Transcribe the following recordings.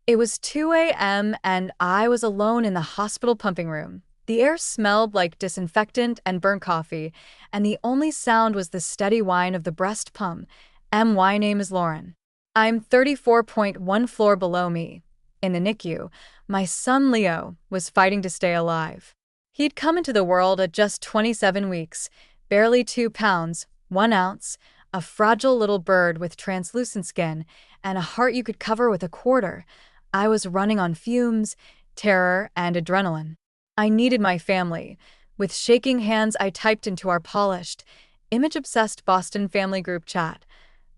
It was 2 a.m. and I was alone in the hospital pumping room. The air smelled like disinfectant and burnt coffee, and the only sound was the steady whine of the breast pump. My name is Lauren. I'm 34.1 floor below me. In the NICU, my son Leo was fighting to stay alive. He'd come into the world at just 27 weeks, barely 2 pounds, 1 ounce, a fragile little bird with translucent skin, and a heart you could cover with a quarter. I was running on fumes, terror, and adrenaline. I needed my family. With shaking hands, I typed into our polished, image-obsessed Boston family group chat.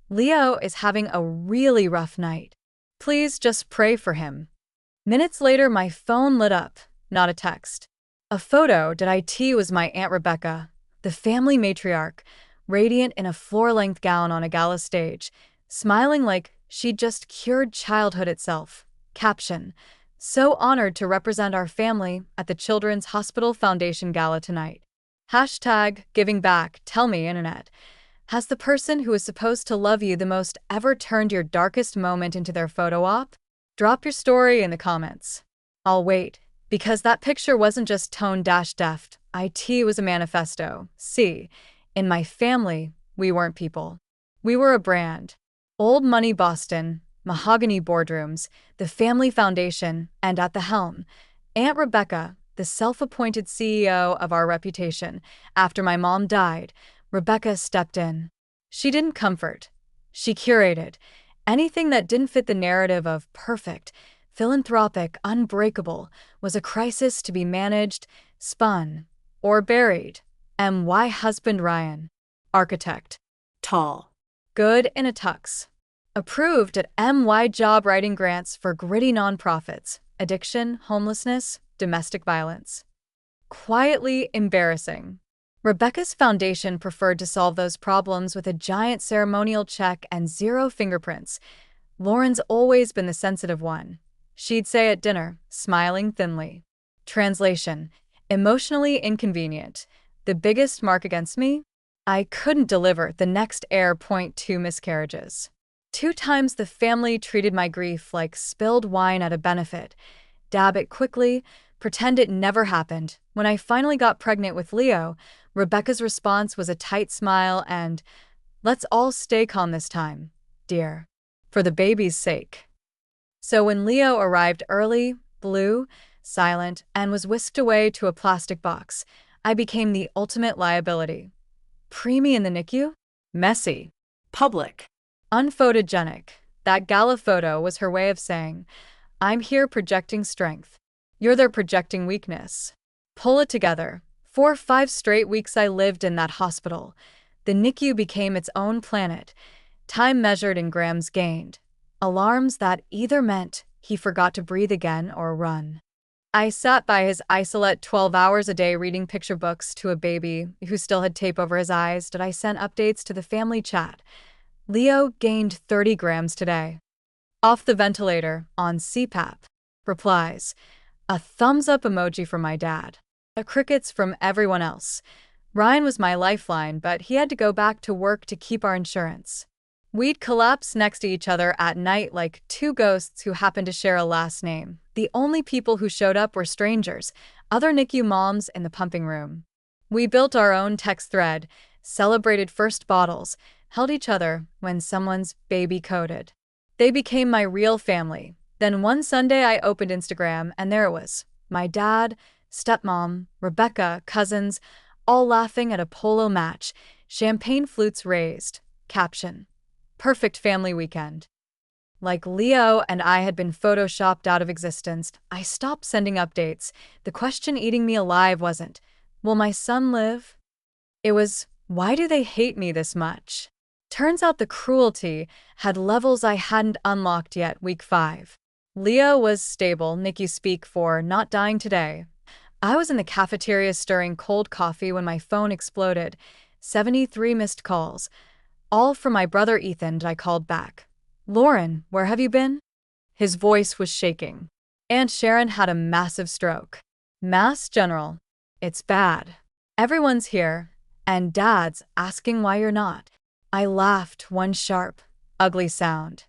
Leo is having a really rough night. Please just pray for him. Minutes later, my phone lit up, not a text. A photo that was my Aunt Rebecca, the family matriarch, radiant in a floor-length gown on a gala stage, smiling like she'd just cured childhood itself. Caption: so honored to represent our family at the Children's Hospital Foundation Gala tonight. Hashtag giving back. Tell me, internet. Has the person who is supposed to love you the most ever turned your darkest moment into their photo op? Drop your story in the comments. I'll wait, because that picture wasn't just tone-deft. It was a manifesto. See, in my family, we weren't people. We were a brand. Old money Boston, mahogany boardrooms, the family foundation, and at the helm, Aunt Rebecca, the self-appointed CEO of our reputation. After my mom died, Rebecca stepped in. She didn't comfort. She curated. Anything that didn't fit the narrative of perfect, philanthropic, unbreakable was a crisis to be managed, spun, or buried. My husband Ryan, architect, tall, good in a tux, approved at job writing grants for gritty nonprofits, addiction, homelessness, domestic violence. Quietly embarrassing. Rebecca's foundation preferred to solve those problems with a giant ceremonial check and 0 fingerprints. Lauren's always been the sensitive one. She'd say at dinner, smiling thinly. Translation: emotionally inconvenient. The biggest mark against me? I couldn't deliver the next heir. 2 miscarriages. 2 times the family treated my grief like spilled wine at a benefit. Dab it quickly, pretend it never happened. When I finally got pregnant with Leo, Rebecca's response was a tight smile and, let's all stay calm this time, dear. For the baby's sake. So when Leo arrived early, blue, silent, and was whisked away to a plastic box, I became the ultimate liability. Preemie in the NICU? Messy. Public. Unphotogenic. That gala photo was her way of saying, I'm here projecting strength. You're there projecting weakness. Pull it together. For 5 straight weeks I lived in that hospital. The NICU became its own planet. Time measured in grams gained. Alarms that either meant he forgot to breathe again or run. I sat by his isolate 12 hours a day reading picture books to a baby who still had tape over his eyes. Did I send updates to the family chat? Leo gained 30 grams today. Off the ventilator, on CPAP. Replies. A thumbs up emoji from my dad. A crickets from everyone else. Ryan was my lifeline, but he had to go back to work to keep our insurance. We'd collapse next to each other at night like 2 ghosts who happened to share a last name. The only people who showed up were strangers, other NICU moms in the pumping room. We built our own text thread, celebrated first bottles, held each other when someone's baby coded. They became my real family. Then one Sunday I opened Instagram and there it was. My dad, stepmom, Rebecca, cousins, all laughing at a polo match, champagne flutes raised. Caption: perfect family weekend. Like Leo and I had been photoshopped out of existence, I stopped sending updates. The question eating me alive wasn't, will my son live? It was, why do they hate me this much? Turns out the cruelty had levels I hadn't unlocked yet. Week 5. Leo was stable, NICU speak for not dying today. I was in the cafeteria stirring cold coffee when my phone exploded. 73 missed calls. All from my brother Ethan. I called back. Lauren, where have you been? His voice was shaking. Aunt Sharon had a massive stroke. Mass General. It's bad. Everyone's here, and Dad's asking why you're not. I laughed, one sharp, ugly sound.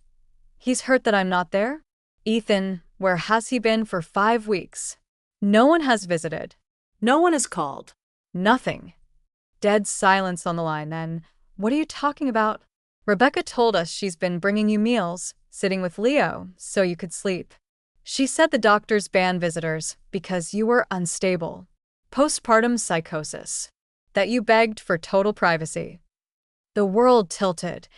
He's hurt that I'm not there? Ethan, where has he been for 5 weeks? No one has visited. No one has called. Nothing. Dead silence on the line, then. What are you talking about? Rebecca told us she's been bringing you meals, sitting with Leo, so you could sleep. She said the doctors banned visitors because you were unstable. Postpartum psychosis. That you begged for total privacy. The world tilted.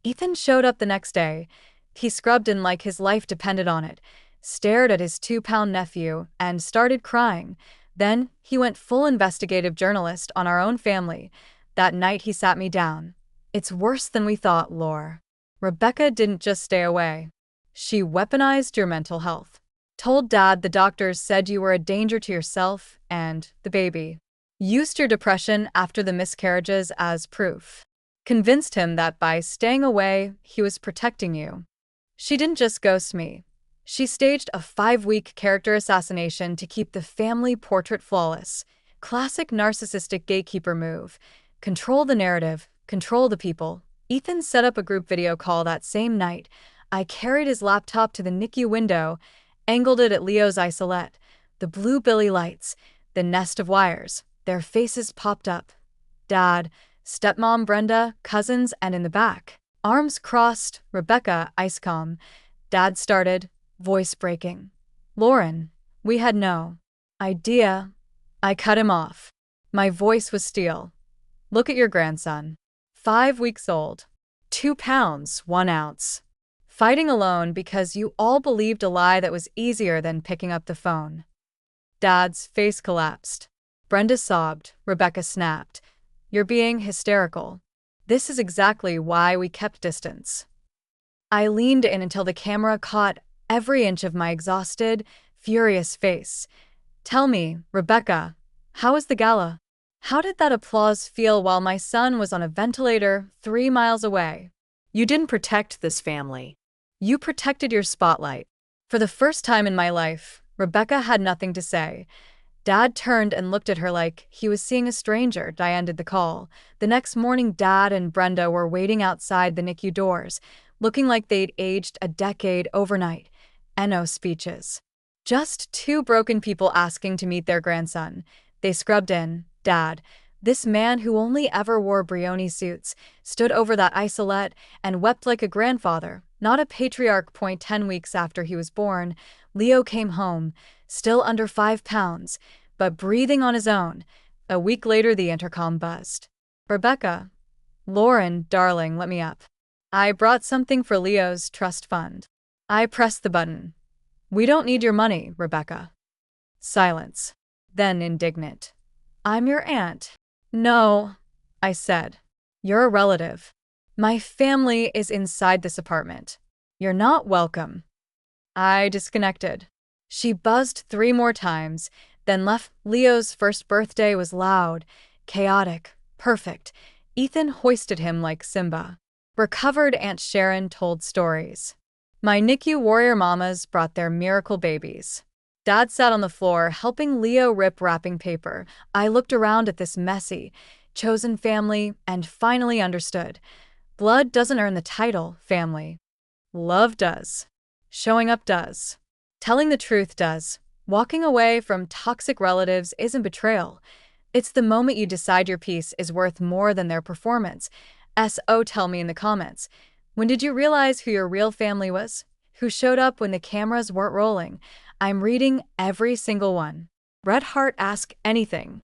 Ethan showed up the next day. He scrubbed in like his life depended on it, stared at his 2-pound nephew, and started crying. Then he went full investigative journalist on our own family. That night he sat me down. It's worse than we thought, Lore. Rebecca didn't just stay away. She weaponized your mental health. Told Dad the doctors said you were a danger to yourself and the baby. Used your depression after the miscarriages as proof. Convinced him that by staying away, he was protecting you. She didn't just ghost me. She staged a 5-week character assassination to keep the family portrait flawless. Classic narcissistic gatekeeper move. Control the narrative, control the people. Ethan set up a group video call that same night. I carried his laptop to the NICU window, angled it at Leo's isolette. The blue Billy lights, the nest of wires. Their faces popped up. Dad, stepmom Brenda, cousins, and in the back, arms crossed, Rebecca, ice calm. Dad started, voice breaking. Lauren, we had no idea. I cut him off. My voice was steel. Look at your grandson. 5 weeks old. 2 pounds, 1 ounce. Fighting alone because you all believed a lie that was easier than picking up the phone. Dad's face collapsed. Brenda sobbed. Rebecca snapped. You're being hysterical. This is exactly why we kept distance. I leaned in until the camera caught every inch of my exhausted, furious face. Tell me, Rebecca, how was the gala? How did that applause feel while my son was on a ventilator 3 miles away? You didn't protect this family. You protected your spotlight. For the first time in my life, Rebecca had nothing to say. Dad turned and looked at her like he was seeing a stranger. I ended the call. The next morning, Dad and Brenda were waiting outside the NICU doors, looking like they'd aged a decade overnight. No speeches. Just 2 broken people asking to meet their grandson. They scrubbed in. Dad, this man who only ever wore Brioni suits, stood over that isolette and wept like a grandfather, not a patriarch. 10 weeks after he was born, Leo came home, still under 5 pounds, but breathing on his own. A week later, the intercom buzzed. Rebecca. Lauren, darling, let me up. I brought something for Leo's trust fund. I pressed the button. We don't need your money, Rebecca. Silence. Then indignant. I'm your aunt. No, I said. You're a relative. My family is inside this apartment. You're not welcome. I disconnected. She buzzed 3 more times, then left. Leo's first birthday was loud, chaotic, perfect. Ethan hoisted him like Simba. Recovered Aunt Sharon told stories. My NICU warrior mamas brought their miracle babies. Dad sat on the floor, helping Leo rip wrapping paper. I looked around at this messy, chosen family and finally understood. Blood doesn't earn the title, family. Love does. Showing up does. Telling the truth does. Walking away from toxic relatives isn't betrayal. It's the moment you decide your piece is worth more than their performance. Tell me in the comments. When did you realize who your real family was? Who showed up when the cameras weren't rolling? I'm reading every single one. Red Heart, ask anything.